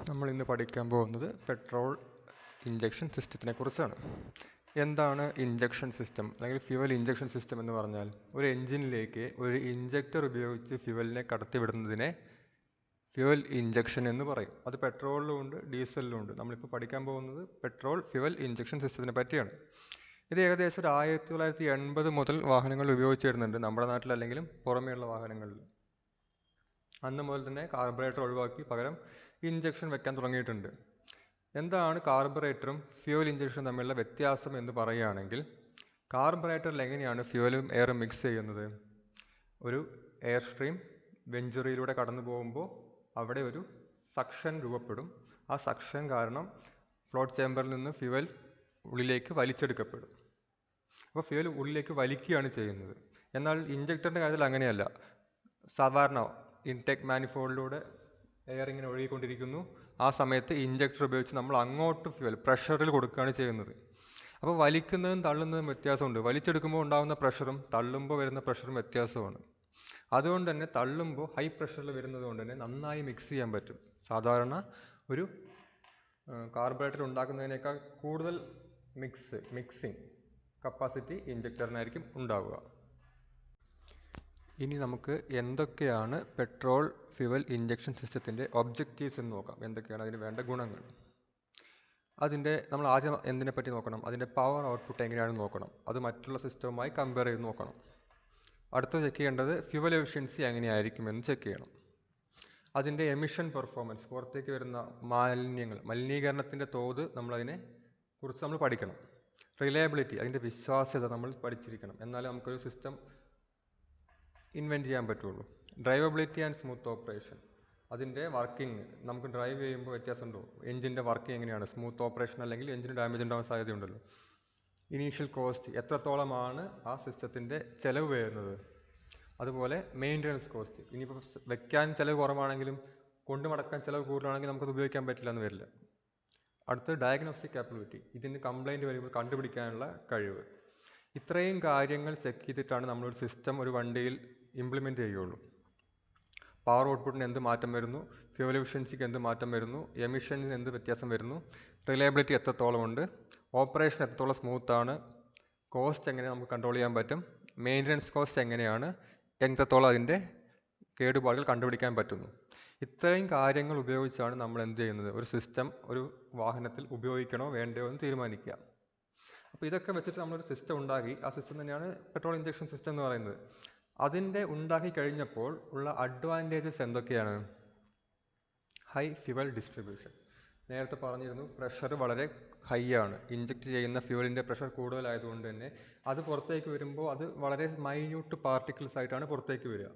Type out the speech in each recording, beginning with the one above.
നമ്മൾ ഇന്ന് പഠിക്കാൻ പോകുന്നത് പെട്രോൾ ഇഞ്ചക്ഷൻ സിസ്റ്റത്തിനെ കുറിച്ചാണ്. എന്താണ് ഇഞ്ചക്ഷൻ സിസ്റ്റം അല്ലെങ്കിൽ ഫ്യുവൽ ഇഞ്ചക്ഷൻ സിസ്റ്റം എന്ന് പറഞ്ഞാൽ ഒരു എഞ്ചിനിലേക്ക് ഒരു ഇഞ്ചക്ടർ ഉപയോഗിച്ച് ഫ്യുവലിനെ കടത്തിവിടുന്നതിനെ ഫ്യുവൽ ഇഞ്ചക്ഷൻ എന്ന് പറയും. അത് പെട്രോളിലും ഉണ്ട് ഡീസലിലും ഉണ്ട്. നമ്മളിപ്പോൾ പഠിക്കാൻ പോകുന്നത് പെട്രോൾ ഫ്യുവൽ ഇഞ്ചക്ഷൻ സിസ്റ്റത്തിനെ പറ്റിയാണ്. ഇത് ഏകദേശം ഒരു 1980 മുതൽ വാഹനങ്ങൾ ഉപയോഗിച്ച് വരുന്നുണ്ട്, നമ്മുടെ നാട്ടിലല്ലെങ്കിലും പുറമേയുള്ള വാഹനങ്ങളിൽ. അന്ന് മുതൽ തന്നെ കാർബറേറ്റർ ഒഴിവാക്കി പകരം ഇഞ്ചക്ഷൻ വെക്കാൻ തുടങ്ങിയിട്ടുണ്ട്. എന്താണ് കാർബറേറ്ററും ഫ്യൂവൽ ഇഞ്ചക്ഷനും തമ്മിലുള്ള വ്യത്യാസം എന്ന് പറയുകയാണെങ്കിൽ, കാർബറേറ്ററിൽ എങ്ങനെയാണ് ഫ്യൂവലും എയറും മിക്സ് ചെയ്യുന്നത്? ഒരു എയർ സ്ട്രീം വെഞ്ചുറിയിലൂടെ കടന്നു പോകുമ്പോൾ അവിടെ ഒരു സക്ഷൻ രൂപപ്പെടും. ആ സക്ഷൻ കാരണം ഫ്ലോട്ട് ചേമ്പറിൽ നിന്ന് ഫ്യൂവൽ ഉള്ളിലേക്ക് വലിച്ചെടുക്കപ്പെടും. അപ്പോൾ ഫ്യൂവൽ ഉള്ളിലേക്ക് വലിക്കുകയാണ് ചെയ്യുന്നത്. എന്നാൽ ഇഞ്ചക്ടറിൻ്റെ കാര്യത്തിൽ അങ്ങനെയല്ല. സാധാരണ ഇൻടേക്ക് മാനിഫോൾഡിലൂടെ എയർ ഇങ്ങനെ ഒഴുകിക്കൊണ്ടിരിക്കുന്നു. ആ സമയത്ത് ഇഞ്ചക്ടർ ഉപയോഗിച്ച് നമ്മൾ അങ്ങോട്ട് ഫ്യൂവൽ പ്രഷറിൽ കൊടുക്കുകയാണ് ചെയ്യുന്നത്. അപ്പോൾ വലിക്കുന്നതും തള്ളുന്നതും വ്യത്യാസമുണ്ട്. വലിച്ചെടുക്കുമ്പോൾ ഉണ്ടാകുന്ന പ്രഷറും തള്ളുമ്പോൾ വരുന്ന പ്രഷറും വ്യത്യാസമാണ്. അതുകൊണ്ട് തന്നെ തള്ളുമ്പോൾ ഹൈ പ്രഷറിൽ വരുന്നത് കൊണ്ട് തന്നെ നന്നായി മിക്സ് ചെയ്യാൻ പറ്റും. സാധാരണ ഒരു കാർബറേറ്റർ ഉണ്ടാക്കുന്നതിനേക്കാൾ കൂടുതൽ മിക്സിംഗ് കപ്പാസിറ്റി ഇഞ്ചക്ടറിനായിരിക്കും ഉണ്ടാവുക. ഇനി നമുക്ക് എന്തൊക്കെയാണ് പെട്രോൾ ഫ്യുവൽ ഇഞ്ചക്ഷൻ സിസ്റ്റത്തിൻ്റെ ഒബ്ജക്റ്റീവ്സ് എന്ന് നോക്കാം. എന്തൊക്കെയാണ് അതിന് വേണ്ട ഗുണങ്ങൾ. നമ്മൾ ആദ്യം എന്തിനെ പറ്റി നോക്കണം? അതിൻ്റെ പവർ ഔട്ട്പുട്ട് എങ്ങനെയാണെന്ന് നോക്കണം. അത് മറ്റുള്ള സിസ്റ്റവുമായി കമ്പയർ ചെയ്ത് നോക്കണം. അടുത്ത ചെക്ക് ചെയ്യേണ്ടത് ഫ്യുവൽ എഫിഷ്യൻസി എങ്ങനെയായിരിക്കുമെന്ന് ചെക്ക് ചെയ്യണം. അതിൻ്റെ എമിഷൻ പെർഫോമൻസ്, പുറത്തേക്ക് വരുന്ന മലിനീകരണത്തിൻ്റെ തോത് കുറിച്ച് നമ്മൾ പഠിക്കണം. റിലയബിലിറ്റി, അതിൻ്റെ വിശ്വാസ്യത നമ്മൾ പഠിച്ചിരിക്കണം. എന്നാലേ നമുക്കൊരു സിസ്റ്റം ഇൻവെൻറ്റ് ചെയ്യാൻ പറ്റുള്ളൂ. ഡ്രൈവബിലിറ്റി ആൻഡ് സ്മൂത്ത് ഓപ്പറേഷൻ, അതിൻ്റെ വർക്കിംഗ്, നമുക്ക് ഡ്രൈവ് ചെയ്യുമ്പോൾ വ്യത്യാസമുണ്ടോ? എഞ്ചിൻ്റെ വർക്കിംഗ് എങ്ങനെയാണ്? സ്മൂത്ത് ഓപ്പറേഷൻ അല്ലെങ്കിൽ എഞ്ചിന് ഡാമേജ് ഉണ്ടാകാൻ സാധ്യതയുണ്ടല്ലോ. ഇനീഷ്യൽ കോസ്റ്റ്, എത്രത്തോളമാണ് ആ സിസ്റ്റത്തിൻ്റെ ചിലവ് വരുന്നത്. അതുപോലെ മെയിൻ്റനൻസ് കോസ്റ്റ്, ഇനിയിപ്പോൾ വെക്കാൻ ചിലവ് കുറവാണെങ്കിലും കൊണ്ടു മടക്കാൻ ചിലവ് കൂടുതലാണെങ്കിൽ നമുക്കത് ഉപയോഗിക്കാൻ പറ്റില്ല എന്ന് വരില്ല. അടുത്ത് ഡയഗ്നോസ്റ്റിക് കാപ്പബിലിറ്റി, ഇതിന് കംപ്ലൈൻറ്റ് വരുമ്പോൾ കണ്ടുപിടിക്കാനുള്ള കഴിവ്. ഇത്രയും കാര്യങ്ങൾ ചെക്ക് ചെയ്തിട്ടാണ് നമ്മളൊരു സിസ്റ്റം ഒരു വണ്ടിയിൽ ഇംപ്ലിമെൻറ്റ് ചെയ്യുള്ളൂ. പവർ ഔട്ട്പുട്ടിന് എന്ത് മാറ്റം വരുന്നു, ഫ്യൂവൽ എഫിഷ്യൻസിക്ക് എന്ത് മാറ്റം വരുന്നു, എമിഷൻസിന് എന്ത് വ്യത്യാസം വരുന്നു, റിലയബിലിറ്റി എത്രത്തോളം ഉണ്ട്, ഓപ്പറേഷൻ എത്രത്തോളം സ്മൂത്താണ്, കോസ്റ്റ് എങ്ങനെ നമുക്ക് കൺട്രോൾ ചെയ്യാൻ പറ്റും, മെയിൻ്റനൻസ് കോസ്റ്റ് എങ്ങനെയാണ്, എത്രത്തോളം അതിൻ്റെ കേടുപാടുകൾ കണ്ടുപിടിക്കാൻ പറ്റുന്നു. ഇത്രയും കാര്യങ്ങൾ ഉപയോഗിച്ചാണ് നമ്മൾ എന്ത് ചെയ്യുന്നത്? ഒരു സിസ്റ്റം ഒരു വാഹനത്തിൽ ഉപയോഗിക്കണോ വേണ്ടയോ എന്ന് തീരുമാനിക്കുക. അപ്പോൾ ഇതൊക്കെ വെച്ചിട്ട് നമ്മളൊരു സിസ്റ്റം ഉണ്ടാക്കി. ആ സിസ്റ്റം തന്നെയാണ് പെട്രോൾ ഇഞ്ചക്ഷൻ സിസ്റ്റം എന്ന് പറയുന്നത്. അതിൻ്റെ ഉണ്ടാക്കി കഴിഞ്ഞപ്പോൾ ഉള്ള അഡ്വാൻറ്റേജസ് എന്തൊക്കെയാണ്? ഹൈ ഫ്യുവൽ ഡിസ്ട്രിബ്യൂഷൻ, നേരത്തെ പറഞ്ഞിരുന്നു, പ്രഷർ വളരെ ഹൈ ആണ്. ഇഞ്ചക്ട് ചെയ്യുന്ന ഫ്യൂവലിൻ്റെ പ്രഷർ കൂടുതലായതുകൊണ്ട് തന്നെ അത് പുറത്തേക്ക് വരുമ്പോൾ അത് വളരെ മൈന്യൂട്ട് പാർട്ടിക്കിൾസ് ആയിട്ടാണ് പുറത്തേക്ക് വരിക.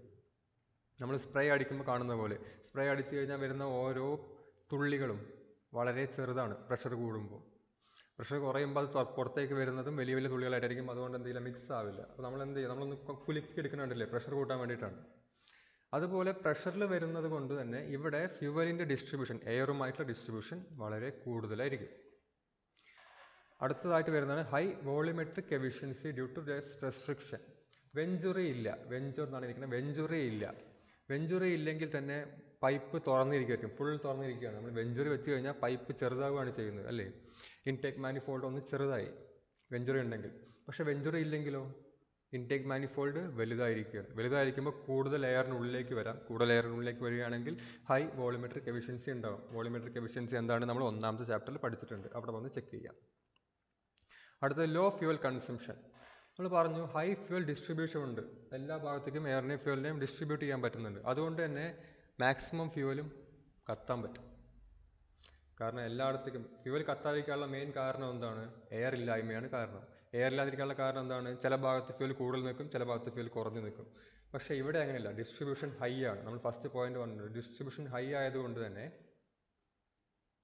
നമ്മൾ സ്പ്രേ അടിക്കുമ്പോൾ കാണുന്ന പോലെ സ്പ്രേ അടിച്ചു കഴിഞ്ഞാൽ വരുന്ന ഓരോ തുള്ളികളും വളരെ ചെറുതാണ്. പ്രഷർ കൂടുമ്പോൾ, പ്രഷർ കുറയുമ്പോൾ അത് പുറത്തേക്ക് വരുന്നതും വലിയ വലിയ തുള്ളികളായിട്ടായിരിക്കും. അതുകൊണ്ട് എന്തെങ്കിലും മിക്സ് ആവില്ല. അപ്പോൾ നമ്മൾ എന്ത് ചെയ്യും? നമ്മളൊന്ന് കുലുക്കി എടുക്കുന്നുണ്ടല്ലേ, പ്രഷർ കൂട്ടാൻ വേണ്ടിയിട്ടാണ്. അതുപോലെ പ്രഷറിൽ വരുന്നത് കൊണ്ട് തന്നെ ഇവിടെ ഫ്യൂവലിൻ്റെ ഡിസ്ട്രിബ്യൂഷൻ, എയറുമായിട്ടുള്ള ഡിസ്ട്രിബ്യൂഷൻ വളരെ കൂടുതലായിരിക്കും. അടുത്തതായിട്ട് വരുന്നതാണ് high volumetric efficiency due to restriction. Venturi ഇല്ല, വെഞ്ചുറി ഇല്ലെങ്കിൽ തന്നെ പൈപ്പ് തുറന്നിരിക്കും, ഫുൾ തുറന്നിരിക്കുകയാണ്. നമ്മൾ വെഞ്ചുറി വെച്ച് കഴിഞ്ഞാൽ പൈപ്പ് ചെറുതാവുകയാണ് ചെയ്യുന്നത്, അല്ലേ? ഇൻടേക്ക് മാനിഫോൾഡ് ഒന്ന് ചെറുതായി വെഞ്ചുറി ഉണ്ടെങ്കിൽ. പക്ഷേ വെഞ്ചുറി ഇല്ലെങ്കിലോ ഇൻടേക്ക് മാനിഫോൾഡ് വലുതായിരിക്കുമ്പോൾ കൂടുതൽ എയറിനുള്ളിലേക്ക് വരാം. കൂടുതൽ എയറിനുള്ളിലേക്ക് വരികയാണെങ്കിൽ ഹൈ വോളിമെട്രിക് എഫിഷ്യൻസി ഉണ്ടാകും. വോളിമെട്രിക് എഫിഷ്യൻസി എന്താണ് നമ്മൾ 1ാമത്തെ ചാപ്റ്ററിൽ പഠിച്ചിട്ടുണ്ട്, അവിടെ വന്ന് ചെക്ക് ചെയ്യാം. അടുത്തത് ലോ ഫ്യൂവൽ കൺസംഷൻ. നമ്മൾ പറഞ്ഞു ഹൈ ഫ്യൂവൽ ഡിസ്ട്രിബ്യൂഷൻ ഉണ്ട്, എല്ലാ ഭാഗത്തേക്കും എയറിനെയും ഫ്യൂവലിനെയും ഡിസ്ട്രിബ്യൂട്ട് ചെയ്യാൻ പറ്റുന്നുണ്ട്. അതുകൊണ്ട് തന്നെ മാക്സിമം ഫ്യൂവലും കത്താൻ പറ്റും. കാരണം എല്ലായിടത്തേക്കും ഫ്യൂവൽ കത്താതിരിക്കാനുള്ള മെയിൻ കാരണം എന്താണ്? എയർ ഇല്ലായ്മയാണ് കാരണം. എയർ ഇല്ലാതിരിക്കാനുള്ള കാരണം എന്താണ്? ചില ഭാഗത്ത് ഫ്യൂവൽ കൂടുതൽ നിൽക്കും, ചില ഭാഗത്ത് ഫ്യൂവൽ കുറഞ്ഞു നിൽക്കും. പക്ഷേ ഇവിടെ അങ്ങനെയല്ല, ഡിസ്ട്രിബ്യൂഷൻ ഹൈ ആണ്. നമ്മൾ ഫസ്റ്റ് പോയിന്റ് പറഞ്ഞത് ഡിസ്ട്രിബ്യൂഷൻ ഹൈ ആയതുകൊണ്ട് തന്നെ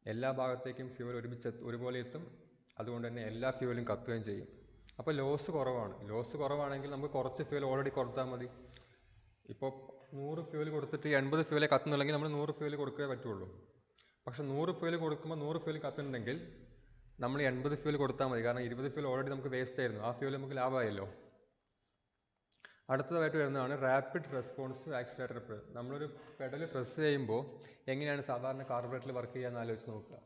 എല്ലാ ഭാഗത്തേക്കും ഫ്യൂവൽ ഒരുപോലെ എത്തും. അതുകൊണ്ട് തന്നെ എല്ലാ ഫ്യൂവലും കത്തുകയും ചെയ്യും. അപ്പോൾ ലോസ് കുറവാണെങ്കിൽ നമുക്ക് കുറച്ച് ഫ്യൂവൽ ഓൾറെഡി കൊടുത്താൽ മതി. ഇപ്പോൾ 100 ഫ്യൂവൽ കൊടുത്തിട്ട് 80 ഫ്യൂവലെ കത്തുന്നുണ്ടെങ്കിൽ നമ്മൾ 100 ഫ്യൂവൽ കൊടുക്കേ പറ്റുള്ളൂ. പക്ഷെ 100 ഫ്യൂവൽ കൊടുക്കുമ്പോൾ 100 ഫ്യൂവൽ കത്തുന്നുണ്ടെങ്കിൽ നമ്മൾ 80 ഫ്യൂവൽ കൊടുത്താൽ മതി. കാരണം 20 ഫ്യൂവൽ ഓൾറെഡി നമുക്ക് വേസ്റ്റ് ആയിരുന്നു. ആ ഫ്യൂവൽ നമുക്ക് ലാഭമായല്ലോ. അടുത്തതായിട്ട് വരുന്നതാണ് rapid response to accelerator press. നമ്മളൊരു പെഡൽ പ്രസ് ചെയ്യുമ്പോൾ എങ്ങനെയാണ് സാധാരണ കാർബറേറ്ററിൽ വർക്ക് ചെയ്യാന്ന് ആലോചിച്ച് നോക്കുക.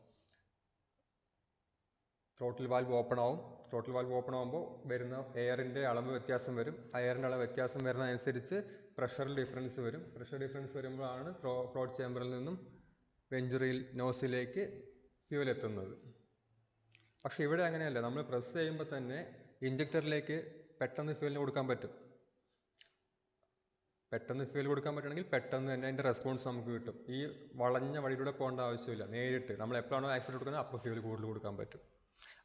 ത്രോട്ടിൽ വാൽവ് ഓപ്പൺ ആവും. ത്രോട്ടിൽ വാൽവ് ഓപ്പൺ ആകുമ്പോൾ വരുന്ന എയറിൻ്റെ അളവ് വ്യത്യാസം വരും. ആ എയറിൻ്റെ അളവ് വ്യത്യാസം വരുന്നതനുസരിച്ച് പ്രഷറിൽ ഡിഫറൻസ് വരും. പ്രഷർ ഡിഫറൻസ് വരുമ്പോഴാണ് ഫ്ലോട്ട് ചേമ്പറിൽ നിന്നും വെഞ്ചുറിയിൽ നോസിലേക്ക് ഫ്യൂവൽ എത്തുന്നത്. പക്ഷേ ഇവിടെ അങ്ങനെയല്ല. നമ്മൾ പ്രസ് ചെയ്യുമ്പോൾ തന്നെ ഇഞ്ചക്ടറിലേക്ക് പെട്ടെന്ന് ഫ്യൂവലിന് കൊടുക്കാൻ പറ്റും. പെട്ടെന്ന് ഫ്യൂവൽ കൊടുക്കാൻ പറ്റുകയാണെങ്കിൽ പെട്ടെന്ന് തന്നെ അതിൻ്റെ റെസ്പോൺസ് നമുക്ക് കിട്ടും. ഈ വളഞ്ഞ വഴിയിലൂടെ പോകേണ്ട ആവശ്യമില്ല. നേരിട്ട് നമ്മൾ എപ്പോഴാണോ ആക്സിഡൻറ്റ് കൊടുക്കുന്നത് അപ്പോൾ ഫ്യൂവൽ കൂടുതൽ കൊടുക്കാൻ പറ്റും.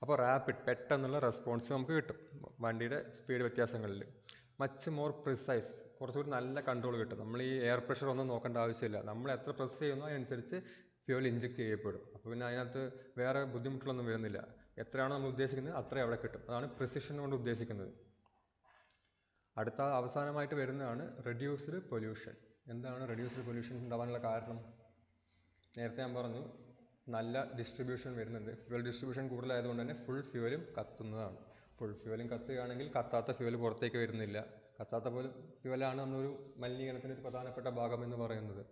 അപ്പോൾ റാപ്പിഡ് പെട്ടെന്നുള്ള റെസ്പോൺസ് നമുക്ക് കിട്ടും വണ്ടിയുടെ സ്പീഡ് വ്യത്യാസങ്ങളിൽ. മച്ച് മോർ പ്രിസൈസ്, കുറച്ചുകൂടി നല്ല കൺട്രോൾ കിട്ടും. നമ്മൾ ഈ എയർ പ്രഷർ ഒന്നും നോക്കേണ്ട ആവശ്യമില്ല. നമ്മൾ എത്ര പ്രസ് ചെയ്യുന്നോ അതിനനുസരിച്ച് ഫ്യൂവൽ ഇഞ്ചെക്ട് ചെയ്യപ്പെടും. അപ്പോൾ പിന്നെ അതിനകത്ത് വേറെ ബുദ്ധിമുട്ടുകളൊന്നും വരുന്നില്ല. എത്രയാണോ നമ്മൾ ഉദ്ദേശിക്കുന്നത് അത്രയും അവിടെ കിട്ടും. അതാണ് പ്രിസിഷൻ കൊണ്ട് ഉദ്ദേശിക്കുന്നത്. അടുത്ത അവസാനമായിട്ട് വരുന്നതാണ് റെഡ്യൂസ്ഡ് പൊല്യൂഷൻ. എന്താണ് റെഡ്യൂസ്ഡ് പൊല്യൂഷൻ ഉണ്ടാവാനുള്ള കാരണം? നേരത്തെ ഞാൻ പറഞ്ഞു നല്ല ഡിസ്ട്രിബ്യൂഷൻ വരുന്നുണ്ട്. ഫ്യൂവൽ ഡിസ്ട്രിബ്യൂഷൻ കൂടുതലായതുകൊണ്ട് തന്നെ ഫുൾ ഫ്യൂവലും കത്തുന്നതാണ്. ഫുൾ ഫ്യൂവലും കത്തുകയാണെങ്കിൽ കത്താത്ത ഫ്യൂവൽ പുറത്തേക്ക് വരുന്നില്ല. കത്താത്ത ഫ്യൂവലാണ് നമ്മളൊരു മലിനീകരണത്തിൻ്റെ ഒരു പ്രധാനപ്പെട്ട ഭാഗം എന്ന് പറയുന്നത്.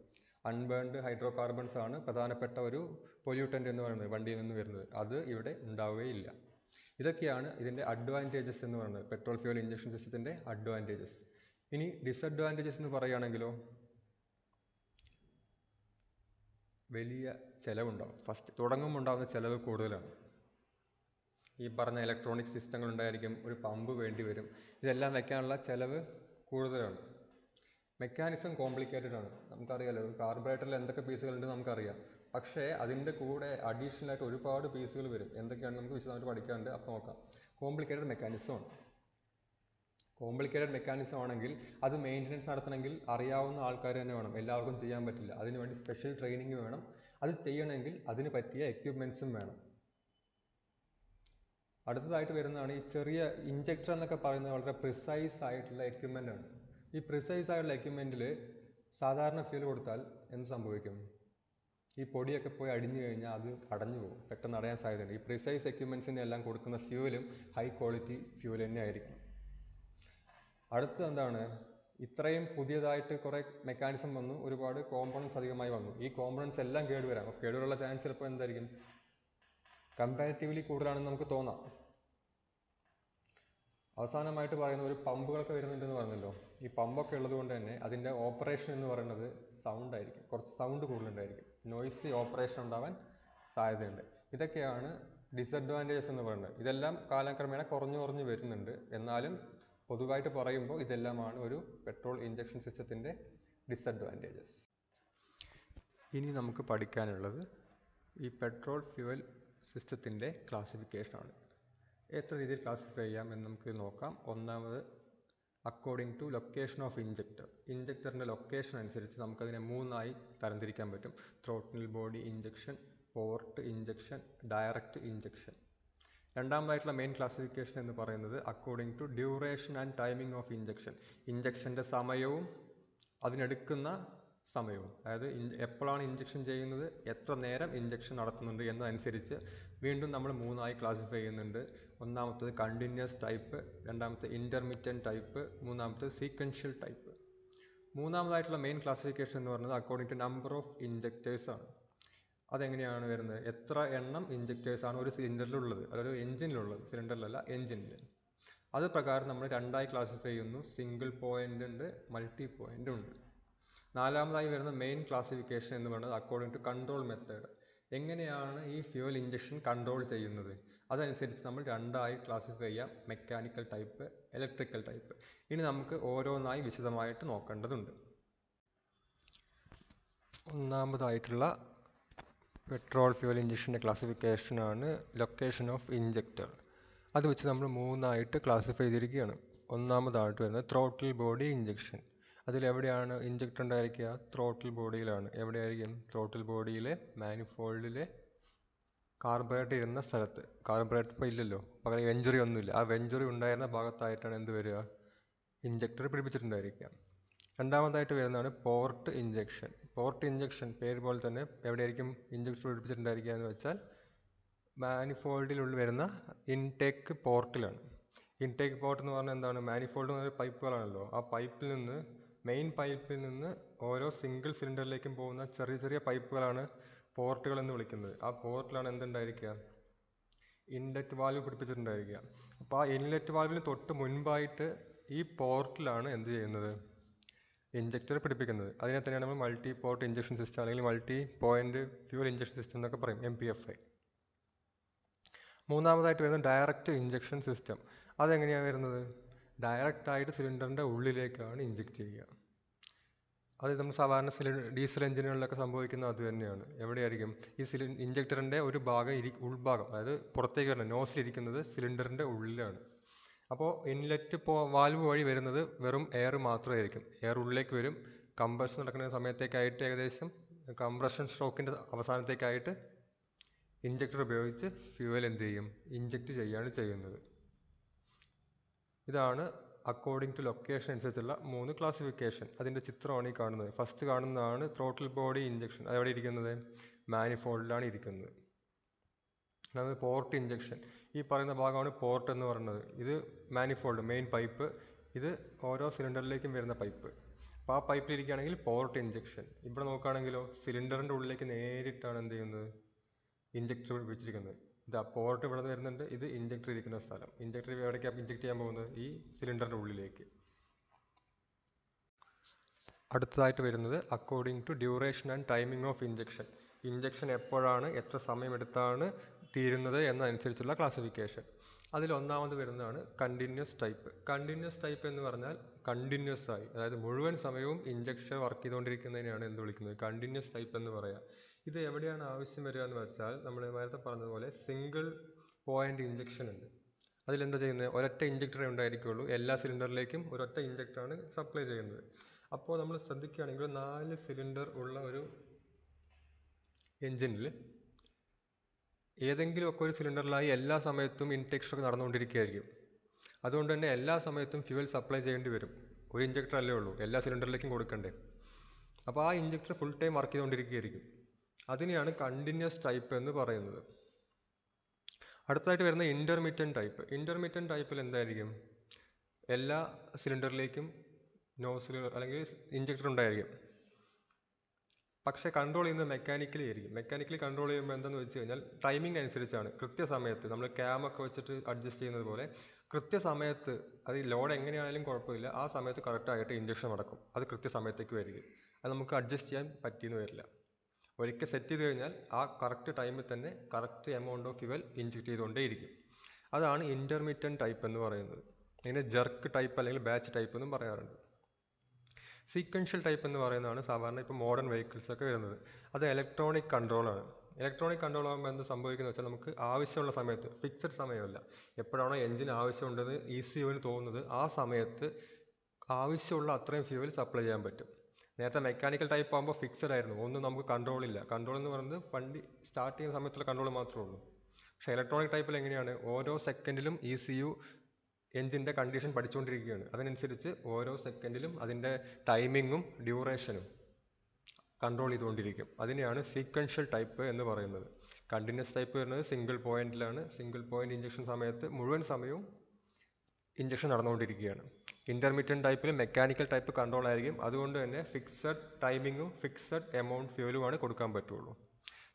അൺബേൺഡ് ഹൈഡ്രോ കാർബൺസ് ആണ് പ്രധാനപ്പെട്ട ഒരു പൊല്യൂട്ടൻ്റ് എന്ന് പറയുന്നത് വണ്ടിയിൽ നിന്ന് വരുന്നത്. അത് ഇവിടെ ഉണ്ടാവുകയില്ല. ഇതൊക്കെയാണ് ഇതിൻ്റെ അഡ്വാൻറ്റേജസ് എന്ന് പറയുന്നത്, പെട്രോൾ ഫ്യൂവൽ ഇഞ്ചക്ഷൻ സിസ്റ്റത്തിൻ്റെ അഡ്വാൻറ്റേജസ്. ഇനി ഡിസഡ്വാൻറ്റേജസ് എന്ന് പറയുകയാണെങ്കിലോ വലിയ ചിലവുണ്ടാവും. ഫസ്റ്റ് തുടങ്ങുമ്പോൾ ഉണ്ടാകുന്ന ചിലവ് കൂടുതലാണ്. ഈ പറഞ്ഞ ഇലക്ട്രോണിക് സിസ്റ്റങ്ങൾ ഉണ്ടായിരിക്കും, ഒരു പമ്പ് വേണ്ടി വരും. ഇതെല്ലാം വെക്കാനുള്ള ചിലവ് കൂടുതലാണ്. മെക്കാനിസം കോംപ്ലിക്കേറ്റഡ് ആണ്. നമുക്കറിയാലോ ഒരു കാർബറേറ്ററിൽ എന്തൊക്കെ പീസുകളുണ്ടെന്ന് നമുക്കറിയാം. പക്ഷേ അതിൻ്റെ കൂടെ അഡീഷണൽ ആയിട്ട് ഒരുപാട് പീസുകൾ വരും. എന്തൊക്കെയാണ് നമുക്ക് വിശദമായിട്ട് പഠിക്കാനുണ്ട്, അപ്പോൾ നോക്കാം. കോംപ്ലിക്കേറ്റഡ് മെക്കാനിസമാണ്. കോംപ്ലിക്കേറ്റഡ് മെക്കാനിസം ആണെങ്കിൽ അത് മെയിൻ്റനൻസ് നടത്തണമെങ്കിൽ അറിയാവുന്ന ആൾക്കാർ തന്നെ വേണം. എല്ലാവർക്കും ചെയ്യാൻ പറ്റില്ല. അതിനുവേണ്ടി സ്പെഷ്യൽ ട്രെയിനിങ് വേണം. അത് ചെയ്യണമെങ്കിൽ അതിന് പറ്റിയ എക്യുപ്മെൻസും വേണം. അടുത്തതായിട്ട് വരുന്നതാണ് ഈ ചെറിയ ഇഞ്ചക്ടർ എന്നൊക്കെ പറയുന്നത് വളരെ പ്രിസൈസ് ആയിട്ടുള്ള എക്യുപ്മെൻ്റ് ആണ്. ഈ പ്രിസൈസ് ആയിട്ടുള്ള എക്യുപ്മെൻറ്റിൽ സാധാരണ ഫ്യൂൽ കൊടുത്താൽ എന്ത് സംഭവിക്കും? ഈ പൊടിയൊക്കെ പോയി അടിഞ്ഞു കഴിഞ്ഞാൽ അത് അടഞ്ഞു പോകും, പെട്ടെന്ന് അടയാൻ സാധ്യതയുണ്ട്. ഈ പ്രിസൈസ് എക്യുപ്മെൻസിന് എല്ലാം കൊടുക്കുന്ന ഫ്യൂവലും ഹൈ ക്വാളിറ്റി ഫ്യൂവൽ തന്നെ ആയിരിക്കും. അടുത്തത് എന്താണ്? ഇത്രയും പുതിയതായിട്ട് കുറേ മെക്കാനിസം വന്നു, ഒരുപാട് കോമ്പണൻസ് അധികമായി വന്നു. ഈ കോമ്പണൻസ് എല്ലാം കേടുവരാം. അപ്പോൾ കേടുവരാനുള്ള ചാൻസ് ചിലപ്പോൾ എന്തായിരിക്കും? കമ്പാരിറ്റീവ്ലി കൂടുതലാണെന്ന് നമുക്ക് തോന്നാം. അവസാനമായിട്ട് പറയുന്ന ഒരു പമ്പുകളൊക്കെ വരുന്നുണ്ടെന്ന് പറഞ്ഞല്ലോ. ഈ പമ്പൊക്കെ ഉള്ളത് കൊണ്ട് തന്നെ അതിൻ്റെ ഓപ്പറേഷൻ എന്ന് പറയുന്നത് സൗണ്ട് ആയിരിക്കും, കുറച്ച് സൗണ്ട് കൂടുതലുണ്ടായിരിക്കും. നോയ്സി ഓപ്പറേഷൻ ഉണ്ടാവാൻ സാധ്യതയുണ്ട്. ഇതൊക്കെയാണ് ഡിസഡ്വാൻറ്റേജസ് എന്ന് പറയുന്നത്. ഇതെല്ലാം കാലക്രമേണ കുറഞ്ഞു വരുന്നുണ്ട്. എന്നാലും പൊതുവായിട്ട് പറയുമ്പോൾ ഇതെല്ലാമാണ് ഒരു പെട്രോൾ ഇഞ്ചക്ഷൻ സിസ്റ്റത്തിൻ്റെ ഡിസഡ്വാൻറ്റേജസ്. ഇനി നമുക്ക് പഠിക്കാനുള്ളത് ഈ പെട്രോൾ ഫ്യൂവൽ സിസ്റ്റത്തിൻ്റെ ക്ലാസിഫിക്കേഷനാണ്. എത്ര രീതിയിൽ ക്ലാസിഫൈ ചെയ്യാം എന്ന് നമുക്ക് നോക്കാം. ഒന്നാമത് according to location of injector. ഇഞ്ചക്ടറിൻ്റെ ലൊക്കേഷൻ അനുസരിച്ച് നമുക്കതിനെ മൂന്നായി തരംതിരിക്കാൻ പറ്റും. Throttle body injection, port injection, direct injection. രണ്ടാമതായിട്ടുള്ള മെയിൻ ക്ലാസിഫിക്കേഷൻ എന്ന് പറയുന്നത് according to duration and timing of injection. ഇഞ്ചക്ഷൻ്റെ സമയവും അതിനെടുക്കുന്ന സമയവും, അതായത് എപ്പോഴാണ് ഇഞ്ചക്ഷൻ ചെയ്യുന്നത്, എത്ര നേരം ഇഞ്ചക്ഷൻ നടത്തുന്നുണ്ട് എന്നതനുസരിച്ച് വീണ്ടും നമ്മൾ മൂന്നായി ക്ലാസിഫൈ ചെയ്യുന്നുണ്ട്. ഒന്നാമത്തത് കണ്ടിന്യൂസ് ടൈപ്പ്, രണ്ടാമത്തെ ഇൻ്റർമിറ്റൻറ്റ് ടൈപ്പ്, മൂന്നാമത്തത് സീക്വൻഷ്യൽ ടൈപ്പ്. മൂന്നാമതായിട്ടുള്ള മെയിൻ ക്ലാസിഫിക്കേഷൻ എന്ന് പറയുന്നത് according to number of injectors ആണ്. അതെങ്ങനെയാണ് വരുന്നത്? എത്ര എണ്ണം ഇഞ്ചക്ടേഴ്സാണ് ഒരു സിലിണ്ടറിലുള്ളത്, അതായത് എഞ്ചിനിലുള്ളത്, സിലിണ്ടറിലല്ല എഞ്ചിനിൽ. അത് പ്രകാരം നമ്മൾ രണ്ടായി ക്ലാസിഫൈ ചെയ്യുന്നു. സിംഗിൾ പോയിൻ്റ് ഉണ്ട്, മൾട്ടി പോയിൻ്റ് ഉണ്ട്. നാലാമതായി വരുന്ന മെയിൻ ക്ലാസിഫിക്കേഷൻ എന്ന് പറയുന്നത് അക്കോർഡിംഗ് ടു കൺട്രോൾ മെത്തേഡ്. എങ്ങനെയാണ് ഈ ഫ്യൂവൽ ഇഞ്ചക്ഷൻ കൺട്രോൾ ചെയ്യുന്നത്, അതനുസരിച്ച് നമ്മൾ രണ്ടായി ക്ലാസിഫൈ ചെയ്യാം. Mechanical type, electrical type. ഇനി നമുക്ക് ഓരോന്നായി വിശദമായിട്ട് നോക്കേണ്ടതുണ്ട്. ഒന്നാമതായിട്ടുള്ള പെട്രോൾ ഫ്യൂവൽ ഇഞ്ചക്ഷൻ്റെ ക്ലാസിഫിക്കേഷനാണ് ലൊക്കേഷൻ ഓഫ് ഇഞ്ചക്ടർ. അത് വെച്ച് നമ്മൾ മൂന്നായിട്ട് ക്ലാസിഫൈ ചെയ്തിരിക്കുകയാണ്. ഒന്നാമതായിട്ട് വരുന്നത് ത്രോട്ടിൽ ബോഡി ഇഞ്ചക്ഷൻ. അതിലെവിടെയാണ് ഇഞ്ചക്ടർ ഉണ്ടായിരിക്കുക? ത്രോട്ടിൽ ബോഡിയിലാണ്. എവിടെയായിരിക്കും? ത്രോട്ടിൽ ബോഡിയിലെ മാനിഫോൾഡിലെ കാർബറേറ്റർ ഇരുന്ന സ്ഥലത്ത്. കാർബറേറ്റർ ഇപ്പോൾ ഇല്ലല്ലോ, പകരം വെഞ്ചുറി ഒന്നുമില്ല. ആ വെഞ്ചുറി ഉണ്ടായിരുന്ന ഭാഗത്തായിട്ടാണ് എന്ത് വരിക? ഇഞ്ചക്ടർ പിടിപ്പിച്ചിട്ടുണ്ടായിരിക്കുക. രണ്ടാമതായിട്ട് വരുന്നതാണ് പോർട്ട് ഇഞ്ചക്ഷൻ. പോർട്ട് ഇഞ്ചക്ഷൻ പേര് പോലെ തന്നെ എവിടെയായിരിക്കും ഇഞ്ചക്ടർ പിടിപ്പിച്ചിട്ടുണ്ടായിരിക്കുക എന്ന് വെച്ചാൽ മാനിഫോൾഡിലുള്ള വരുന്ന ഇൻടേക്ക് പോർട്ടിലാണ്. ഇൻടേക്ക് പോർട്ട് എന്ന് പറഞ്ഞാൽ എന്താണ്? മാനിഫോൾഡ് എന്ന് പറഞ്ഞ പൈപ്പുകളാണല്ലോ. ആ പൈപ്പിൽ നിന്ന്, മെയിൻ പൈപ്പിൽ നിന്ന് ഓരോ സിംഗിൾ സിലിണ്ടറിലേക്കും പോകുന്ന ചെറിയ ചെറിയ പൈപ്പുകളാണ് പോർട്ടുകൾ എന്ന് വിളിക്കുന്നത്. ആ പോർട്ടിലാണ് എന്തുണ്ടായിരിക്കുക? Inlet valve പിടിപ്പിച്ചിട്ടുണ്ടായിരിക്കുക. അപ്പോൾ ആ ഇൻലെറ്റ് വാൽവിന് തൊട്ട് മുൻപായിട്ട് ഈ പോർട്ടിലാണ് എന്ത് ചെയ്യുന്നത്? ഇഞ്ചക്ടർ പിടിപ്പിക്കുന്നത്. അതിനെ തന്നെയാണ് നമ്മൾ മൾട്ടി പോർട്ട് ഇഞ്ചക്ഷൻ സിസ്റ്റം അല്ലെങ്കിൽ multi point fuel injection system എന്നൊക്കെ പറയും, MPFI. മൂന്നാമതായിട്ട് വരുന്നത് ഡയറക്റ്റ് ഇഞ്ചക്ഷൻ സിസ്റ്റം. അതെങ്ങനെയാണ് വരുന്നത്? ഡയറക്റ്റ് ആയിട്ട് സിലിണ്ടറിൻ്റെ ഉള്ളിലേക്കാണ് ഇഞ്ചക്ട് ചെയ്യുക. അത് നമ്മൾ സാധാരണ ഡീസൽ എഞ്ചിനുകളിലൊക്കെ സംഭവിക്കുന്നത് അത് തന്നെയാണ്. എവിടെയായിരിക്കും? ഈ ഇഞ്ചക്ടറിൻ്റെ ഒരു ഭാഗം ഉൾഭാഗം, അതായത് പുറത്തേക്ക് വരുന്നത് നോസിലിരിക്കുന്നത് സിലിണ്ടറിൻ്റെ ഉള്ളിലാണ്. അപ്പോൾ ഇൻലെറ്റ് വാൽവ് വഴി വരുന്നത് വെറും എയർ മാത്രമായിരിക്കും. എയർ ഉള്ളിലേക്ക് വരും. കംപ്രഷൻ നടക്കുന്ന സമയത്തേക്കായിട്ട് ഏകദേശം കംപ്രഷൻ സ്ട്രോക്കിൻ്റെ അവസാനത്തേക്കായിട്ട് ഇഞ്ചക്ടർ ഉപയോഗിച്ച് ഫ്യൂവൽ എന്ത് ചെയ്യും? ഇഞ്ചക്ട് ചെയ്യാണ് ചെയ്യുന്നത്. ഇതാണ് അക്കോർഡിംഗ് ടു ലൊക്കേഷൻ അനുസരിച്ചുള്ള 3 ക്ലാസിഫിക്കേഷൻ. അതിൻ്റെ ചിത്രമാണ് ഈ കാണുന്നത്. ഫസ്റ്റ് കാണുന്നതാണ് ത്രോട്ടിൽ ബോഡി ഇഞ്ചക്ഷൻ. അതെവിടെ ഇരിക്കുന്നത്? മാനിഫോൾഡിലാണ് ഇരിക്കുന്നത്. അതായത് പോർട്ട് ഇഞ്ചക്ഷൻ. ഈ പറയുന്ന ഭാഗമാണ് പോർട്ട് എന്ന് പറയുന്നത്. ഇത് മാനിഫോൾഡ്, മെയിൻ പൈപ്പ്. ഇത് ഓരോ സിലിണ്ടറിലേക്കും വരുന്ന പൈപ്പ്. അപ്പോൾ ആ പൈപ്പിൽ ഇരിക്കുകയാണെങ്കിൽ പോർട്ട് ഇഞ്ചക്ഷൻ. ഇവിടെ നോക്കുകയാണെങ്കിലോ സിലിണ്ടറിൻ്റെ ഉള്ളിലേക്ക് നേരിട്ടാണ് എന്ത് ചെയ്യുന്നത്? ഇഞ്ചക്ടർ വെച്ചിരിക്കുന്നത്. ഇതാ പോർട്ട് ഇവിടെ നിന്ന് വരുന്നുണ്ട്. ഇത് ഇഞ്ചക്ടർ ഇരിക്കുന്ന സ്ഥലം. ഇഞ്ചക്ടർ എവിടേക്കാണ് ഇഞ്ചക്ട് ചെയ്യാൻ പോകുന്നത്? ഈ സിലിണ്ടറിൻ്റെ ഉള്ളിലേക്ക്. അടുത്തതായിട്ട് വരുന്നത് according to duration and timing of injection. Injection എപ്പോഴാണ്, എത്ര സമയമെടുത്താണ് തീരുന്നത് എന്നതനുസരിച്ചുള്ള ക്ലാസിഫിക്കേഷൻ. അതിൽ ഒന്നാമത് വരുന്നതാണ് കണ്ടിന്യൂസ് ടൈപ്പ്. കണ്ടിന്യൂസ് ടൈപ്പ് എന്ന് പറഞ്ഞാൽ കണ്ടിന്യൂസ് ആയി, അതായത് മുഴുവൻ സമയവും ഇഞ്ചക്ഷൻ വർക്ക് ചെയ്തുകൊണ്ടിരിക്കുന്നതിനെയാണ് എന്ത് വിളിക്കുന്നത്? കണ്ടിന്യൂസ് ടൈപ്പ് എന്ന് പറയാം. ഇത് എവിടെയാണ് ആവശ്യം വരിക എന്ന് വെച്ചാൽ നമ്മൾ നേരത്തെ പറഞ്ഞതുപോലെ സിംഗിൾ പോയിന്റ് ഇഞ്ചക്ഷൻ ഉണ്ട്. അതിലെന്താ ചെയ്യുന്നത്? ഒരൊറ്റ ഇഞ്ചക്ടറേ ഉണ്ടായിരിക്കുള്ളൂ. എല്ലാ സിലിണ്ടറിലേക്കും ഒരൊറ്റ ഇഞ്ചക്ടറാണ് സപ്ലൈ ചെയ്യുന്നത്. അപ്പോൾ നമ്മൾ ശ്രദ്ധിക്കുകയാണെങ്കിൽ 4 സിലിണ്ടർ ഉള്ള ഒരു എൻജിനിൽ ഏതെങ്കിലും ഒക്കെ ഒരു സിലിണ്ടറിലായി എല്ലാ സമയത്തും ഇൻടേക്ക് സ്ട്രോക്ക് നടന്നുകൊണ്ടിരിക്കുകയായിരിക്കും. അതുകൊണ്ട് തന്നെ എല്ലാ സമയത്തും ഫ്യൂവൽ സപ്ലൈ ചെയ്യേണ്ടി വരും. ഒരു ഇഞ്ചക്ടർ അല്ലേ ഉള്ളൂ, എല്ലാ സിലിണ്ടറിലേക്കും കൊടുക്കണ്ടേ. അപ്പോൾ ആ ഇഞ്ചക്ടർ ഫുൾ ടൈം വർക്ക് ചെയ്തുകൊണ്ടിരിക്കുകയായിരിക്കും. അതിനെയാണ് കണ്ടിന്യൂസ് ടൈപ്പ് എന്ന് പറയുന്നത്. അടുത്തതായിട്ട് വരുന്ന ഇൻ്റർമിറ്റൻറ്റ് ടൈപ്പ്. ഇൻ്റർമിറ്റൻറ്റ് ടൈപ്പിൽ എന്തായിരിക്കും? എല്ലാ സിലിണ്ടറിലേക്കും നോസിൽ അല്ലെങ്കിൽ ഇഞ്ചക്ടർ ഉണ്ടായിരിക്കും. പക്ഷേ കൺട്രോൾ ചെയ്യുന്നത് മെക്കാനിക്കലി ആയിരിക്കും. മെക്കാനിക്കലി കൺട്രോൾ ചെയ്യുമ്പോൾ എന്താണെന്ന് വെച്ച് കഴിഞ്ഞാൽ ടൈമിംഗ് അനുസരിച്ചാണ്. കൃത്യസമയത്ത് നമ്മൾ ക്യാമൊക്കെ വെച്ചിട്ട് അഡ്ജസ്റ്റ് ചെയ്യുന്നത് പോലെ കൃത്യസമയത്ത്, അത് ലോഡ് എങ്ങനെയാണെങ്കിലും കുഴപ്പമില്ല, ആ സമയത്ത് കറക്റ്റായിട്ട് ഇഞ്ചക്ഷൻ നടക്കും. അത് കൃത്യസമയത്തേക്ക് വരികയും അത് നമുക്ക് അഡ്ജസ്റ്റ് ചെയ്യാൻ പറ്റിയെന്ന് വരില്ല. ഒരിക്കൽ സെറ്റ് ചെയ്ത് കഴിഞ്ഞാൽ ആ കറക്റ്റ് ടൈമിൽ തന്നെ correct amount of fuel inject ചെയ്തുകൊണ്ടേയിരിക്കും. അതാണ് ഇൻ്റർമിറ്റൻറ്റ് ടൈപ്പ് എന്ന് പറയുന്നത്. ഇതിനെ ജർക്ക് ടൈപ്പ് അല്ലെങ്കിൽ ബാച്ച് ടൈപ്പ് എന്നും പറയാറുണ്ട്. സീക്വൻഷ്യൽ ടൈപ്പ് എന്ന് പറയുന്നതാണ് സാധാരണ ഇപ്പോൾ മോഡേൺ വെഹിക്കിൾസൊക്കെ വരുന്നത്. അത് ഇലക്ട്രോണിക് കൺട്രോളാണ്. ഇലക്ട്രോണിക് കൺട്രോൾ ആകുമ്പോൾ എന്ത് സംഭവിക്കുന്നത് വെച്ചാൽ നമുക്ക് ആവശ്യമുള്ള സമയത്ത്, ഫിക്സഡ് സമയമല്ല, എപ്പോഴാണോ എഞ്ചിന് ആവശ്യമുണ്ടെന്ന് ECUവിന് തോന്നുന്നത് ആ സമയത്ത് ആവശ്യമുള്ള അത്രയും ഫ്യൂവൽ സപ്ലൈ ചെയ്യാൻ പറ്റും. നേരത്തെ മെക്കാനിക്കൽ ടൈപ്പ് ആകുമ്പോൾ ഫിക്സഡ് ആയിരുന്നു, ഒന്നും നമുക്ക് കൺട്രോൾ ഇല്ല. കൺട്രോൾ എന്ന് പറയുന്നത് വണ്ടി സ്റ്റാർട്ട് ചെയ്യുന്ന സമയത്തുള്ള കൺട്രോൾ മാത്രമേ ഉള്ളൂ. പക്ഷേ ഇലക്ട്രോണിക് ടൈപ്പിൽ എങ്ങനെയാണ്? ഓരോ സെക്കൻഡിലും ECU എഞ്ചിൻ്റെ കണ്ടീഷൻ പഠിച്ചുകൊണ്ടിരിക്കുകയാണ്. അതിനനുസരിച്ച് ഓരോ സെക്കൻഡിലും അതിൻ്റെ ടൈമിങ്ങും ഡ്യൂറേഷനും കൺട്രോൾ ചെയ്തുകൊണ്ടിരിക്കും. അതിനെയാണ് സീക്വൻഷ്യൽ ടൈപ്പ് എന്ന് പറയുന്നത്. കണ്ടിന്യൂസ് ടൈപ്പ് വരുന്നത് സിംഗിൾ പോയിന്റിലാണ്. സിംഗിൾ പോയിന്റ് ഇഞ്ചക്ഷൻ സമയത്ത് മുഴുവൻ സമയവും ഇഞ്ചക്ഷൻ നടന്നുകൊണ്ടിരിക്കുകയാണ്. ഇൻ്റർമിറ്റൻറ്റ് ടൈപ്പിൽ മെക്കാനിക്കൽ ടൈപ്പ് കൺട്രോൾ ആയിരിക്കും. അതുകൊണ്ട് തന്നെ ഫിക്സഡ് ടൈമിങ്ങും ഫിക്സഡ് എമൗണ്ട് ഫ്യൂവലുമാണ് കൊടുക്കാൻ പറ്റുള്ളൂ.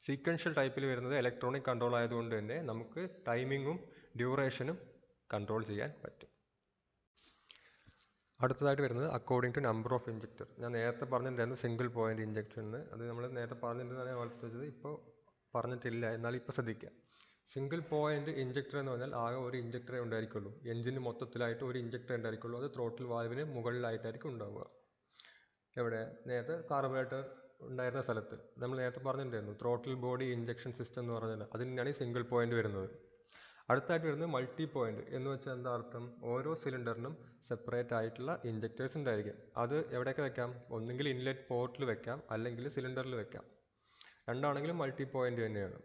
സീക്വൻഷ്യൽ ടൈപ്പിൽ വരുന്നത് ഇലക്ട്രോണിക് കൺട്രോൾ ആയതുകൊണ്ട് തന്നെ നമുക്ക് ടൈമിങ്ങും ഡ്യൂറേഷനും കൺട്രോൾ ചെയ്യാൻ പറ്റും. അടുത്തതായിട്ട് വരുന്നത് according to number of injector. ഞാൻ നേരത്തെ പറഞ്ഞിട്ടുണ്ടായിരുന്നു സിംഗിൾ പോയിന്റ് ഇഞ്ചക്ടർ എന്ന്. അത് നമ്മൾ നേരത്തെ പറഞ്ഞിട്ടുണ്ടെന്നാണ് ഞാൻ ഓർത്ത് ഇപ്പോൾ പറഞ്ഞിട്ടില്ല, എന്നാലും ഇപ്പോൾ ശ്രദ്ധിക്കുക. സിംഗിൾ പോയിന്റ് ഇഞ്ചക്ടർ എന്ന് പറഞ്ഞാൽ ആകെ ഒരു ഇഞ്ചക്ടറേ ഉണ്ടായിരിക്കുള്ളൂ. എഞ്ചിന് മൊത്തത്തിലായിട്ട് ഒരു ഇഞ്ചക്ടർ ഉണ്ടായിരിക്കുള്ളൂ. അത് ത്രോട്ടിൽ വാൽവിന് മുകളിലായിട്ടായിരിക്കും ഉണ്ടാവുക. എവിടെ? നേരത്തെ കാർബറേറ്റർ ഉണ്ടായിരുന്ന സ്ഥലത്ത് നമ്മൾ നേരത്തെ പറഞ്ഞിട്ടുണ്ടായിരുന്നു ത്രോട്ടിൽ ബോഡി ഇഞ്ചക്ഷൻ സിസ്റ്റം എന്ന് പറഞ്ഞാൽ അതിനാണ് ഈ സിംഗിൾ പോയിന്റ് വരുന്നത്. അടുത്തായിട്ട് വരുന്നത് മൾട്ടി പോയിന്റ് എന്ന് വെച്ചാൽ എന്താ അർത്ഥം? ഓരോ സിലിണ്ടറിനും സെപ്പറേറ്റ് ആയിട്ടുള്ള ഇഞ്ചക്ടേഴ്സ് ഉണ്ടായിരിക്കും. അത് എവിടെയൊക്കെ വെക്കാം? ഒന്നുകിൽ ഇൻലെറ്റ് പോർട്ടിൽ വെക്കാം, അല്ലെങ്കിൽ സിലിണ്ടറിൽ വെക്കാം. രണ്ടാണെങ്കിലും മൾട്ടി പോയിന്റ് തന്നെയാണ്.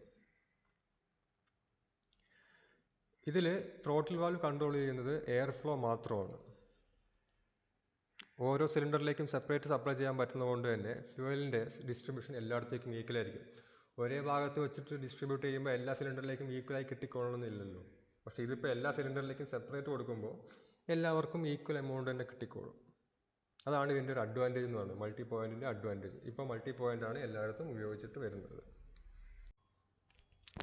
ഇതിൽ ത്രോട്ടിൽ വാൽവ് കൺട്രോൾ ചെയ്യുന്നത് എയർ ഫ്ലോ മാത്രമാണ്. ഓരോ സിലിണ്ടറിലേക്കും സെപ്പറേറ്റ് സപ്ലൈ ചെയ്യാൻ പറ്റുന്നതുകൊണ്ട് തന്നെ ഫ്യൂവലിൻ്റെ ഡിസ്ട്രിബ്യൂഷൻ എല്ലായിടത്തേക്കും ഈക്വൽ ആയിരിക്കും. ഒരേ ഭാഗത്ത് വെച്ചിട്ട് ഡിസ്ട്രിബ്യൂട്ട് ചെയ്യുമ്പോൾ എല്ലാ സിലിണ്ടറിലേക്കും ഈക്വലായി കിട്ടിക്കൊള്ളണമെന്നില്ലല്ലോ. പക്ഷേ ഇതിപ്പോൾ എല്ലാ സിലിണ്ടറിലേക്കും സെപ്പറേറ്റ് കൊടുക്കുമ്പോൾ എല്ലാവർക്കും ഈക്വൽ എമൗണ്ട് തന്നെ കിട്ടിക്കോളും. അതാണ് ഇതിൻ്റെ ഒരു അഡ്വാൻറ്റേജ് എന്ന് പറയുന്നത്, മൾട്ടി പോയിൻറ്റിൻ്റെ അഡ്വാൻറ്റേജ്. ഇപ്പോൾ മൾട്ടി പോയിൻ്റാണ് എല്ലായിടത്തും ഉപയോഗിച്ചിട്ട് വരുന്നത്.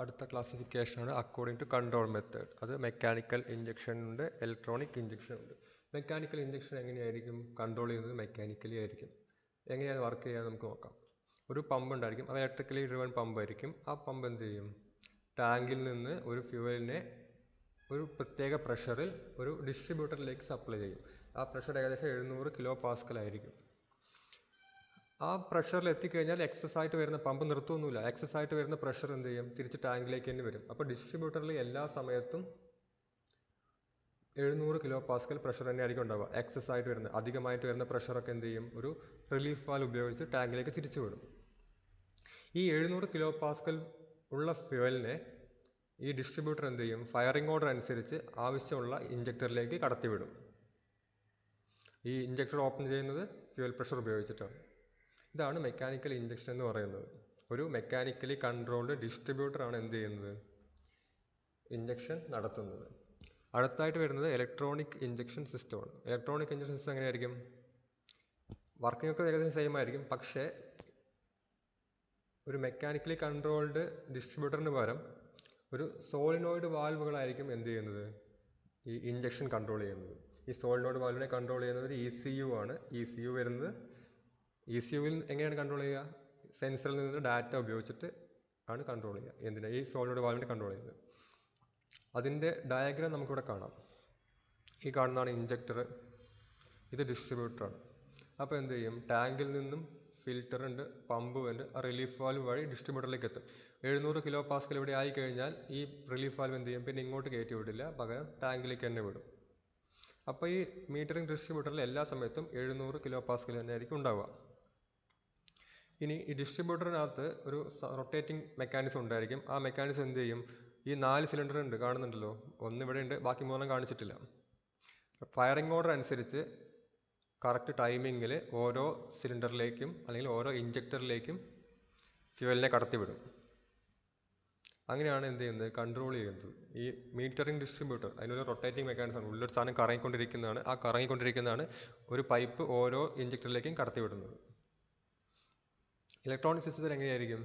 അടുത്ത ക്ലാസിഫിക്കേഷനാണ് അക്കോർഡിംഗ് ടു കൺട്രോൾ മെത്തേഡ്. അത് മെക്കാനിക്കൽ ഇഞ്ചക്ഷൻ ഉണ്ട്, ഇലക്ട്രോണിക് ഇഞ്ചക്ഷൻ ഉണ്ട്. മെക്കാനിക്കൽ ഇഞ്ചക്ഷൻ എങ്ങനെയായിരിക്കും? കൺട്രോൾ ചെയ്യുന്നത് മെക്കാനിക്കലി ആയിരിക്കും. എങ്ങനെയാണ് വർക്ക് ചെയ്യുക നമുക്ക് നോക്കാം. ഒരു പമ്പ് ഉണ്ടായിരിക്കും, അത് ഇലക്ട്രിക്കലി ഡ്രിവൺ പമ്പായിരിക്കും. ആ പമ്പ് എന്ത് ചെയ്യും? ടാങ്കിൽ നിന്ന് ഒരു ഫ്യൂവലിനെ ഒരു പ്രത്യേക പ്രഷറിൽ ഒരു ഡിസ്ട്രിബ്യൂട്ടറിലേക്ക് സപ്ലൈ ചെയ്യും. ആ പ്രഷർ ഏകദേശം 700 kPa ആയിരിക്കും. ആ പ്രഷറിൽ എത്തിക്കഴിഞ്ഞാൽ എക്സസ് ആയിട്ട് വരുന്ന, പമ്പ് നിർത്തുമൊന്നുമില്ല, എക്സസ് ആയിട്ട് വരുന്ന പ്രഷർ എന്ത് ചെയ്യും? തിരിച്ച് ടാങ്കിലേക്ക് തന്നെ വരും. അപ്പോൾ ഡിസ്ട്രിബ്യൂട്ടറിൽ എല്ലാ സമയത്തും 700 kPa പ്രഷർ തന്നെ ആയിരിക്കും ഉണ്ടാവുക. എക്സസ് ആയിട്ട് വരുന്ന, അധികമായിട്ട് വരുന്ന പ്രഷറൊക്കെ എന്ത് ചെയ്യും? ഒരു റിലീഫ് വാൽവ് ഉപയോഗിച്ച് ടാങ്കിലേക്ക് തിരിച്ചു വിടും. ഈ 700 kPa ഉള്ള ഫ്യൂവലിനെ ഈ ഡിസ്ട്രിബ്യൂട്ടർ എന്ത് ചെയ്യും? ഫയറിംഗ് ഓർഡർ അനുസരിച്ച് ആവശ്യമുള്ള ഇഞ്ചക്ടറിലേക്ക് കടത്തിവിടും. ഈ ഇഞ്ചക്ടർ ഓപ്പൺ ചെയ്യുന്നത് ഫ്യൂവൽ പ്രഷർ ഉപയോഗിച്ചിട്ടാണ്. ഇതാണ് മെക്കാനിക്കൽ ഇഞ്ചക്ഷൻ എന്ന് പറയുന്നത്. ഒരു മെക്കാനിക്കലി കൺട്രോൾഡ് ഡിസ്ട്രിബ്യൂട്ടറാണ് എന്ത് ചെയ്യുന്നത്? ഇഞ്ചക്ഷൻ നടത്തുന്നത്. അടുത്തായിട്ട് വരുന്നത് ഇലക്ട്രോണിക് ഇഞ്ചക്ഷൻ സിസ്റ്റമാണ്. ഇലക്ട്രോണിക് ഇഞ്ചക്ഷൻ സിസ്റ്റം എങ്ങനെയായിരിക്കും? വർക്കിംഗ് ഒക്കെ ഏകദേശം സെയിം ആയിരിക്കും. പക്ഷേ ഒരു മെക്കാനിക്കലി കൺട്രോൾഡ് ഡിസ്ട്രിബ്യൂട്ടറിന് പകരം ഒരു സോളിനോയിഡ് വാൽവുകളായിരിക്കും എന്ത് ചെയ്യുന്നത്? ഈ ഇഞ്ചക്ഷൻ കൺട്രോൾ ചെയ്യുന്നത്. ഈ സോളിനോയിഡ് വാൽവിനെ കൺട്രോൾ ചെയ്യുന്നത് ഒരു ECU ആണ്. ECU വരുന്നത്, ECUവിൽ എങ്ങനെയാണ് കൺട്രോൾ ചെയ്യുക? സെൻസറിൽ നിന്ന് ഡാറ്റ ഉപയോഗിച്ചിട്ട് ആണ് കൺട്രോൾ ചെയ്യുക. എന്തിനാണ്? ഈ സോളിനോയിഡ് വാൽവിനെ കൺട്രോൾ ചെയ്യുന്നത്. അതിൻ്റെ ഡയഗ്രാം നമുക്കിവിടെ കാണാം. ഈ കാണുന്നതാണ് ഇഞ്ചക്ടർ, ഇത് ഡിസ്ട്രിബ്യൂട്ടറാണ്. അപ്പോൾ എന്ത് ചെയ്യും? ടാങ്കിൽ നിന്നും ഫിൽറ്റർ ഉണ്ട്, പമ്പ് ഉണ്ട്, ആ റിലീഫ് വാൽവ് വഴി ഡിസ്ട്രിബ്യൂട്ടറിലേക്ക് എത്തും. 700 kPa ഇവിടെ ആയി കഴിഞ്ഞാൽ ഈ റിലീഫ് വാൽവ് എന്ത് ചെയ്യും? പിന്നെ ഇങ്ങോട്ട് കയറ്റി വിടില്ല, പകരം ടാങ്കിലേക്ക് തന്നെ വിടും. അപ്പോൾ ഈ മീറ്ററിംഗ് ഡിസ്ട്രിബ്യൂട്ടറിൽ എല്ലാ സമയത്തും 700 kPa തന്നെ ആയിരിക്കും ഉണ്ടാവുക. ഇനി ഈ ഡിസ്ട്രിബ്യൂട്ടറിനകത്ത് ഒരു റൊട്ടേറ്റിംഗ് മെക്കാനിസം ഉണ്ടായിരിക്കും. ആ മെക്കാനിസം എന്ത് ചെയ്യും? ഈ 4 സിലിണ്ടർ ഉണ്ട്, കാണുന്നുണ്ടല്ലോ, ഒന്ന് ഇവിടെ ഉണ്ട്, ബാക്കി 3 കാണിച്ചിട്ടില്ല. ഫയറിംഗ് ഓർഡർ അനുസരിച്ച് കറക്റ്റ് ടൈമിങ്ങിൽ ഓരോ സിലിണ്ടറിലേക്കും അല്ലെങ്കിൽ ഓരോ ഇഞ്ചക്ടറിലേക്കും ഫ്യൂവലിനെ കടത്തിവിടും. അങ്ങനെയാണ് എന്ത് ചെയ്യുന്നത്? കൺട്രോൾ ചെയ്യുന്നത്. ഈ മീറ്ററിംഗ് ഡിസ്ട്രിബ്യൂട്ടർ അതിനൊരു റൊട്ടേറ്റിംഗ് മെക്കാനിസം, ഉള്ളൊരു സാധനം കറങ്ങിക്കൊണ്ടിരിക്കുന്നതാണ്. ആ കറങ്ങിക്കൊണ്ടിരിക്കുന്നതാണ് ഒരു പൈപ്പ് ഓരോ ഇഞ്ചക്ടറിലേക്കും കടത്തിവിടുന്നത്. ഇലക്ട്രോണിക് സിസ്റ്റത്തിൽ എങ്ങനെയായിരിക്കും?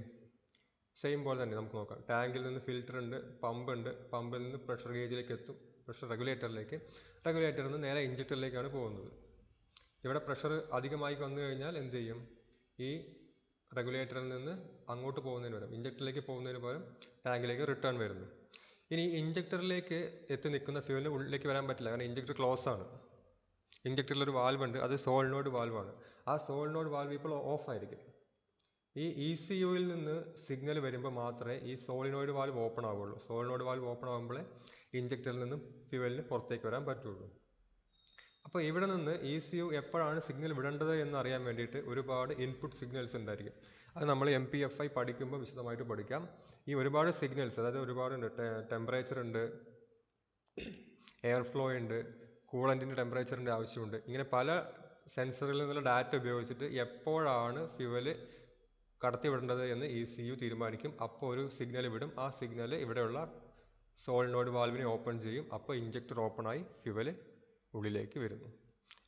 സെയിം പോലെ തന്നെ നമുക്ക് നോക്കാം. ടാങ്കിൽ നിന്ന് ഫിൽറ്റർ ഉണ്ട്, പമ്പ് ഉണ്ട്, പമ്പിൽ നിന്ന് പ്രഷർ ഗേജിലേക്ക് എത്തും, പ്രഷർ റെഗുലേറ്ററിലേക്ക്, റെഗുലേറ്ററിൽ നിന്ന് നേരെ ഇഞ്ചക്ടറിലേക്കാണ് പോകുന്നത്. ഇവിടെ പ്രഷർ അധികമായി വന്നു കഴിഞ്ഞാൽ എന്ത് ചെയ്യും? ഈ റെഗുലേറ്ററിൽ നിന്ന് അങ്ങോട്ട് പോകുന്നതിന് പകരം, ഇഞ്ചക്ടറിലേക്ക് പോകുന്നതിന് പകരം ടാങ്കിലേക്ക് റിട്ടേൺ വരുന്നു. ഇനി ഇഞ്ചക്ടറിലേക്ക് എത്തി നിൽക്കുന്ന ഫ്യൂവലിന് ഉള്ളിലേക്ക് വരാൻ പറ്റില്ല, കാരണം ഇഞ്ചക്ടർ ക്ലോസ് ആണ്. ഇഞ്ചക്ടറിൽ ഒരു വാൽവ് ഉണ്ട്, അത് സോളിനോയിഡ് വാൽവാണ്. ആ സോളിനോയിഡ് വാൽവ് ഇപ്പോൾ ഓഫ് ആയിരിക്കും. ഈ ECUവിൽ നിന്ന് സിഗ്നൽ വരുമ്പോൾ മാത്രമേ ഈ സോളിനോയിഡ് വാൽവ് ഓപ്പൺ ആവുള്ളൂ. സോളിനോയിഡ് വാൽവ് ഓപ്പൺ ആകുമ്പോഴേ ഇഞ്ചക്ടറിൽ നിന്നും ഫ്യൂവലിന് പുറത്തേക്ക് വരാൻ പറ്റുള്ളൂ. അപ്പോൾ ഇവിടെ നിന്ന് ECU എപ്പോഴാണ് സിഗ്നൽ വിടേണ്ടത് എന്ന് അറിയാൻ വേണ്ടിയിട്ട് ഒരുപാട് ഇൻപുട്ട് സിഗ്നൽസ് ഉണ്ടായിരിക്കും. അത് നമ്മൾ MPFI പഠിക്കുമ്പോൾ വിശദമായിട്ട് പഠിക്കാം. ഈ ഒരുപാട് സിഗ്നൽസ്, അതായത് ഒരുപാടുണ്ട്. ടെമ്പറേച്ചർ ഉണ്ട്, എയർ ഫ്ലോ ഉണ്ട്, കൂളൻറ്റിൻ്റെ ടെമ്പറേച്ചറിൻ്റെ ആവശ്യമുണ്ട്. ഇങ്ങനെ പല സെൻസറിൽ നിന്നുള്ള ഡാറ്റ ഉപയോഗിച്ചിട്ട് എപ്പോഴാണ് ഫ്യൂവൽ കടത്തിവിടേണ്ടത് എന്ന് ECU തീരുമാനിക്കും. അപ്പോൾ ഒരു സിഗ്നൽ വിടും. ആ സിഗ്നൽ ഇവിടെയുള്ള സോളിനോയിഡ് വാൽവിനെ ഓപ്പൺ ചെയ്യും. അപ്പോൾ ഇഞ്ചക്ടർ ഓപ്പണായി ഫ്യൂവൽ ഉള്ളിലേക്ക് വരുന്നു.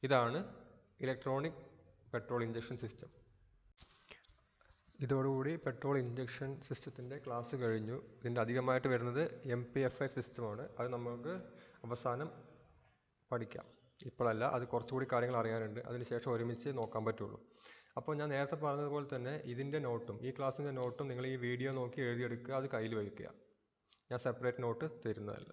ഇതാണ് ഇലക്ട്രോണിക് പെട്രോൾ ഇഞ്ചക്ഷൻ സിസ്റ്റം. ഇതോടുകൂടി പെട്രോൾ ഇഞ്ചക്ഷൻ സിസ്റ്റത്തിൻ്റെ ക്ലാസ് കഴിഞ്ഞു. ഇതിൻ്റെ അധികമായിട്ട് വരുന്നത് MPFI സിസ്റ്റമാണ്. അത് നമുക്ക് അവസാനം പഠിക്കാം, ഇപ്പോഴല്ല. അത് കുറച്ചുകൂടി കാര്യങ്ങൾ അറിയാനുണ്ട്, അതിനുശേഷം ഒരുമിച്ച് നോക്കാൻ പറ്റുള്ളൂ. അപ്പോൾ ഞാൻ നേരത്തെ പറഞ്ഞതുപോലെ തന്നെ ഇതിൻ്റെ നോട്ടും ഈ ക്ലാസ്സിൻ്റെ നോട്ടും നിങ്ങൾ ഈ വീഡിയോ നോക്കി എഴുതിയെടുക്കുക, അത് കയ്യിൽ വയ്ക്കുക. ഞാൻ സെപ്പറേറ്റ് നോട്ട് തരുന്നതല്ല.